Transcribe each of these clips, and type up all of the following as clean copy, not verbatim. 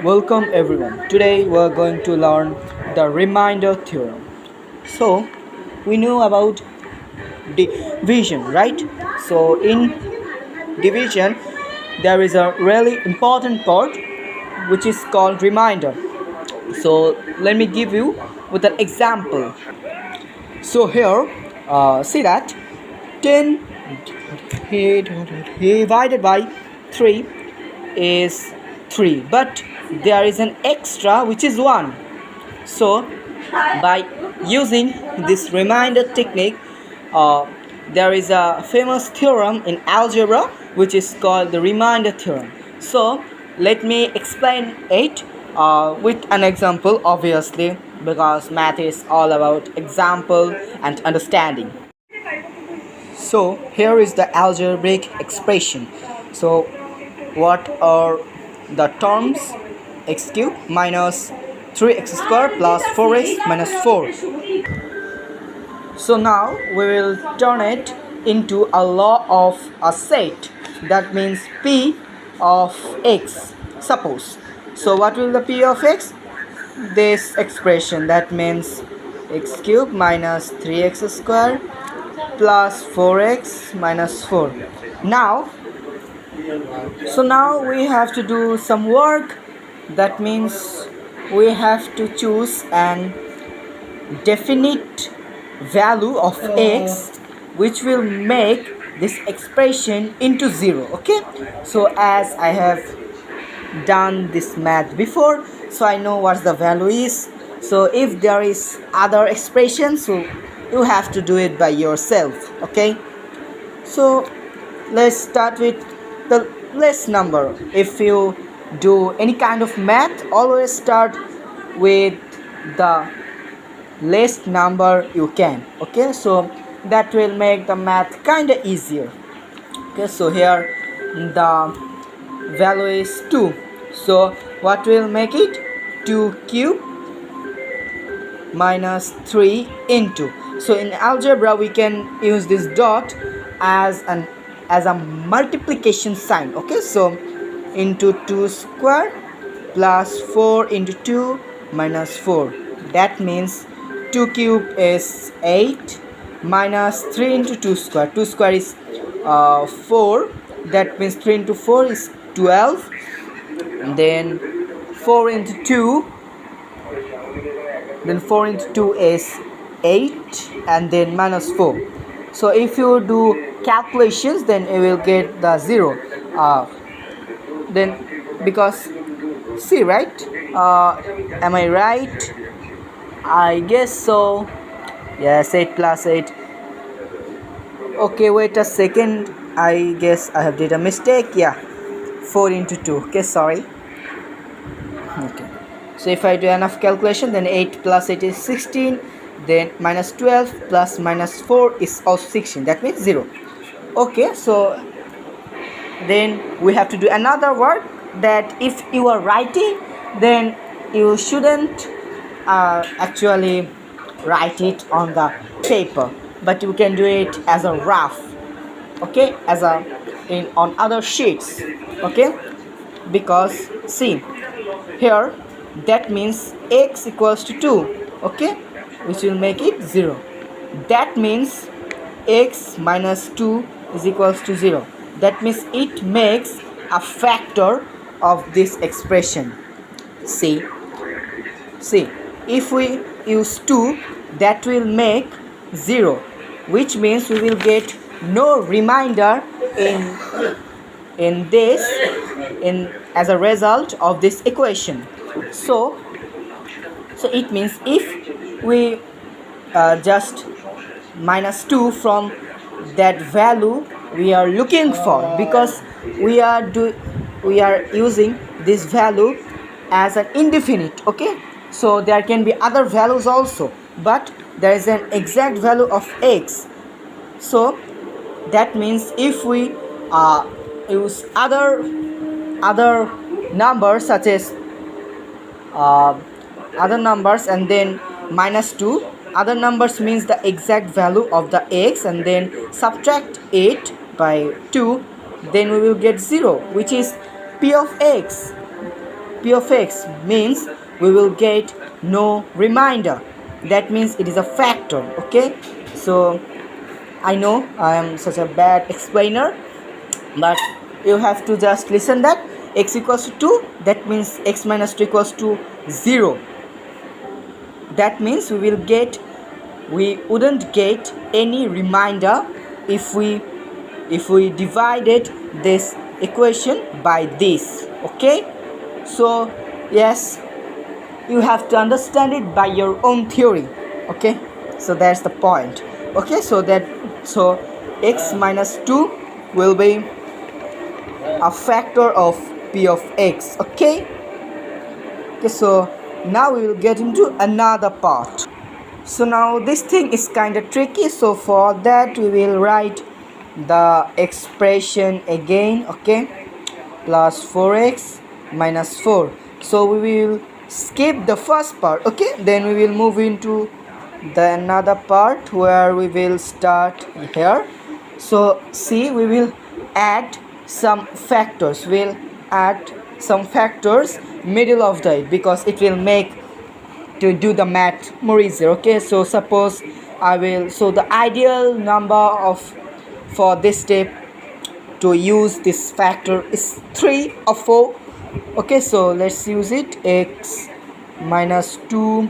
Welcome everyone. Today we're going to learn the remainder theorem. So, we know about division, right? So, in division, there is a really important part which is called remainder. So, let me give you with an example. So, here, see that 10 divided by 3 is 3, but there is an extra which is 1. So by using this remainder technique, there is a famous theorem in algebra which is called the remainder theorem. So let me explain it with an example, obviously, because math is all about example and understanding. So here is the algebraic expression. So what are the terms? X cube minus 3x square plus 4x minus 4. So now we will turn it into a law of a set. That means P of x. Suppose. So what will the P of x? This expression, that means x cube minus 3x square plus 4x minus 4. Now we have to do some work. That means we have to choose an definite value of x which will make this expression into 0. Okay, so as I have done this math before, so I know what the value is. So if there is other expression, so you have to do it by yourself. Okay, so let's start with the less number. If you do any kind of math, always start with the least number you can. Okay, so that will make the math kind of easier. Okay, so here the value is 2. So what will make it? 2 cube minus 3 into. So in algebra we can use this dot as a multiplication sign. Okay, so into 2 square plus 4 into 2 minus 4. That means 2 cube is 8 minus 3 into 2 square. 2 square is 4. That means 3 into 4 is 12. And then 4 into 2. Then 4 into 2 is 8. And then minus 4. So if you do calculations, then you will get the 0. Then because see, right? Am I right? I guess so. Yes, 8 plus 8. Okay, wait a second. I guess I have did a mistake. Yeah, 4 into 2. Okay, sorry. Okay, so if I do enough calculation, then 8 plus 8 is 16. Then minus 12 plus minus 4 is also 16. That means 0. Okay, so then we have to do another work, that if you are writing, then you shouldn't actually write it on the paper, but you can do it as a rough. Okay, as a on other sheets. Okay, because see here, that means x equals to 2. Okay, which will make it 0. That means x minus 2 is equals to 0. That means it makes a factor of this expression. See, if we use 2, that will make 0, which means we will get no remainder in this as a result of this equation. So it means if we just minus 2 from that value we are looking for, because we are using this value as an indefinite. Okay, so there can be other values also, but there is an exact value of x. So that means if we use other numbers, such as other numbers and then minus 2, other numbers means the exact value of the x, and then subtract it by 2, then we will get 0, which is p of x. p of x means we will get no remainder. That means it is a factor. Okay, so I know I am such a bad explainer, but you have to just listen that x equals to 2, that means x minus 2 equals to 0. That means we wouldn't get any remainder if we divided this equation by this. Okay, so yes, you have to understand it by your own theory. Okay, so that's the point. Okay, so x minus 2 will be a factor of p of x. Okay, so now we will get into another part. So now this thing is kind of tricky, so for that we will write the expression again. Okay, plus 4x minus 4. So we will skip the first part. Okay, then we will move into the another part where we will start here. So see, we will add some factors. We'll add some factors middle of the it, because it will make to do the math more easier. Okay, so suppose the ideal number of for this step to use this factor is 3 or 4. Okay, so let's use it. X minus 2,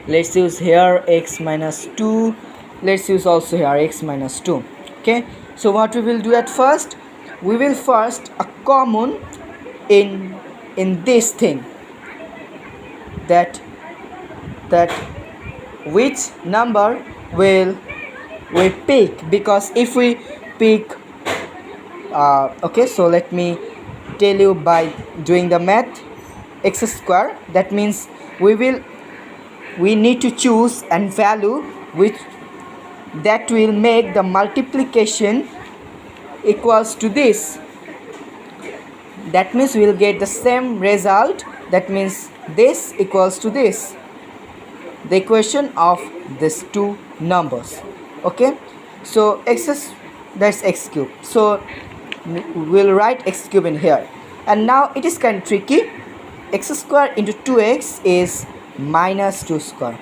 let's use here x minus 2, let's use also here x minus 2. Okay, so what we will do at first, we will first a common in this thing, that which number will we pick, because if we pick okay, so let me tell you by doing the math. X square, that means we need to choose an value which that will make the multiplication equals to this. That means we will get the same result. That means this equals to this, the equation of these two numbers. Okay, so that's x cube, so we'll write x cube in here. And now it is kind of tricky. X square into 2x is minus 2 square,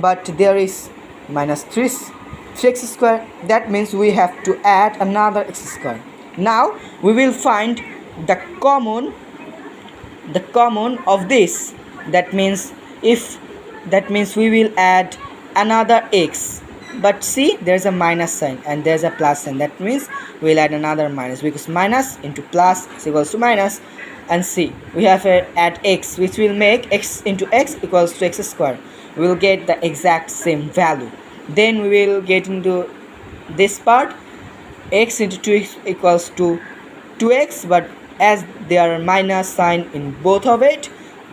but there is minus 3x square. That means we have to add another x square. Now we will find the common of this. That means we will add another x, but see, there's a minus sign and there's a plus sign. That means we'll add another minus, because minus into plus is equals to minus. And see, we have to add x, which will make x into x equals to x square. We will get the exact same value. Then we will get into this part. X into 2x equals to 2x, but as there are minus sign in both of it,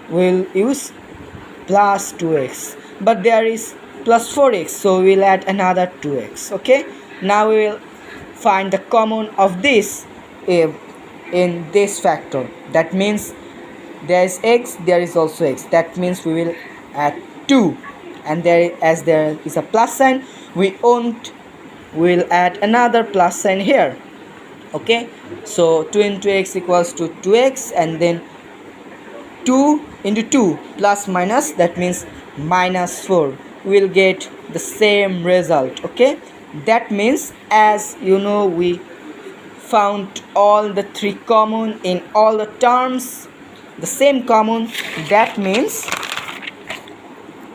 we'll use plus 2x, but there is plus 4x, so we'll add another 2x. Okay, now we will find the common of this in this factor. That means there is x, there is also x. That means we will add 2, and there is a plus sign, we'll add another plus sign here. Okay, so 2 into x equals to 2x, and then 2 into 2 plus minus, that means minus 4. We will get the same result. Okay, that means, as you know, we found all the three common in all the terms, the same common. That means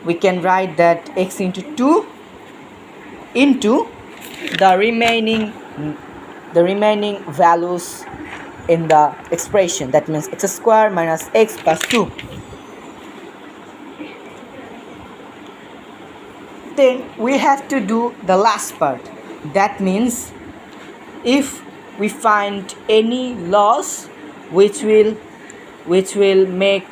we can write that x into 2 into the remaining values in the expression. That means x square minus x plus 2. Then we have to do the last part. That means if we find any loss which will make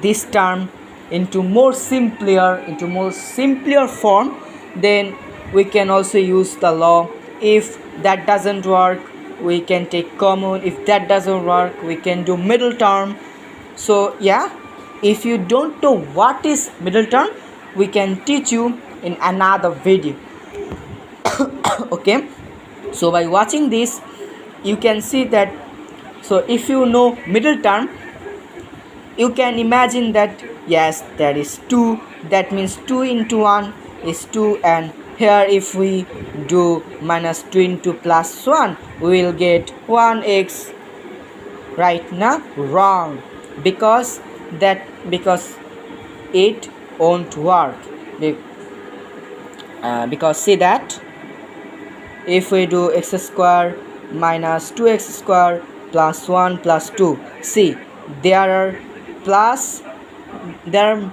this term into more simpler form, then we can also use the law. If that doesn't work, we can take common. If that doesn't work, we can do middle term. So yeah, if you don't know what is middle term, we can teach you in another video. Okay, so by watching this, you can see that So if you know middle term, you can imagine that yes, that is 2, that means 2 into 1 is 2, and here if we do minus 2 into plus 1, we will get 1x. Right now wrong, because it won't work. Because see that if we do x square minus 2x square plus 1 plus 2, see there are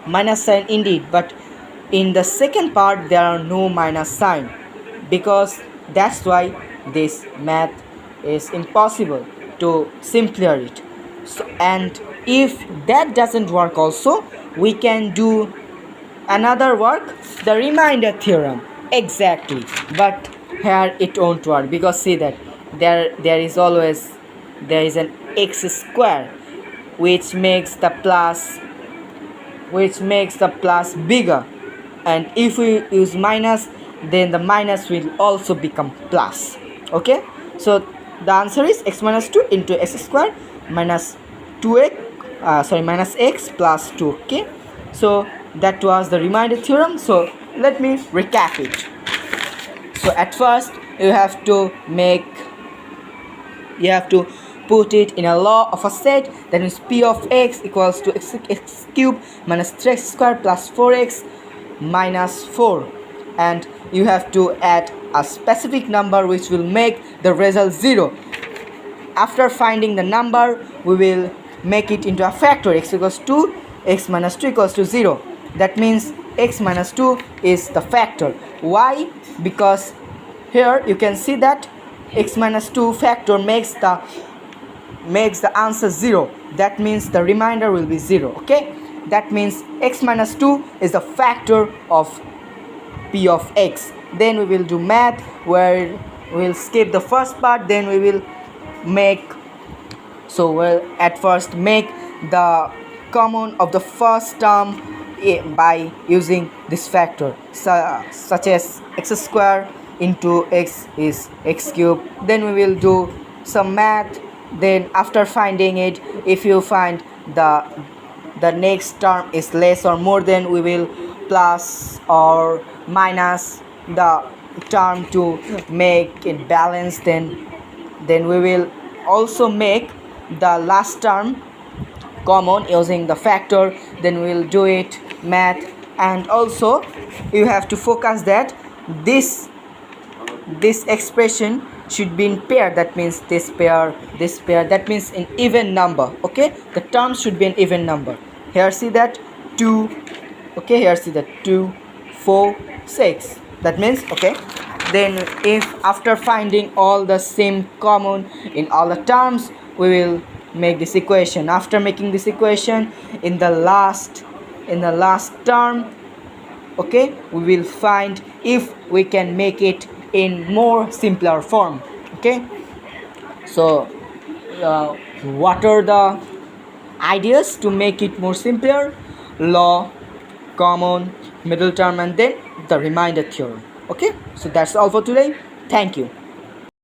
minus sign indeed, but in the second part there are no minus sign, because that's why this math is impossible to simplify it. So, and if that doesn't work also, we can do another work, the remainder theorem. Exactly, but here it won't work, because see that there is an x square which makes the plus bigger, and if we use minus, then the minus will also become plus. Okay, so the answer is x minus 2 into x square minus 2x minus x plus 2. Okay, so that was the remainder theorem. So let me recap it. So at first you have to put it in a law of a set, that means p of x equals to x cube minus 3x square plus 4x minus 4, and you have to add a specific number which will make the result 0. After finding the number, we will make it into a factor, x equals to x minus 2 equals to 0. That means x minus 2 is the factor. Why? Because here you can see that x minus 2 factor makes the answer 0. That means the remainder will be 0. Okay, that means x minus 2 is the factor of p of x. Then we will do math, where we will skip the first part, then we will we'll at first make the common of the first term by using this factor, such as x square into x is x cube. Then we will do some math. Then after finding it, if you find the next term is less or more, then we will plus or minus the term to make it balanced. Then we will also make the last term common using the factor. Then we will do it math. And also you have to focus that this expression should be in pair, that means this pair, that means in even number. Okay, the terms should be an even number. Here see that 2, okay, here see that 2, 4, 6, that means okay. Then if after finding all the same common in all the terms, we will make this equation. After making this equation, in the last term, okay, we will find if we can make it in more simpler form. Okay, so what are the ideas to make it more simpler? Law, common, middle term, and then the remainder theorem. Okay, so that's all for today. Thank you.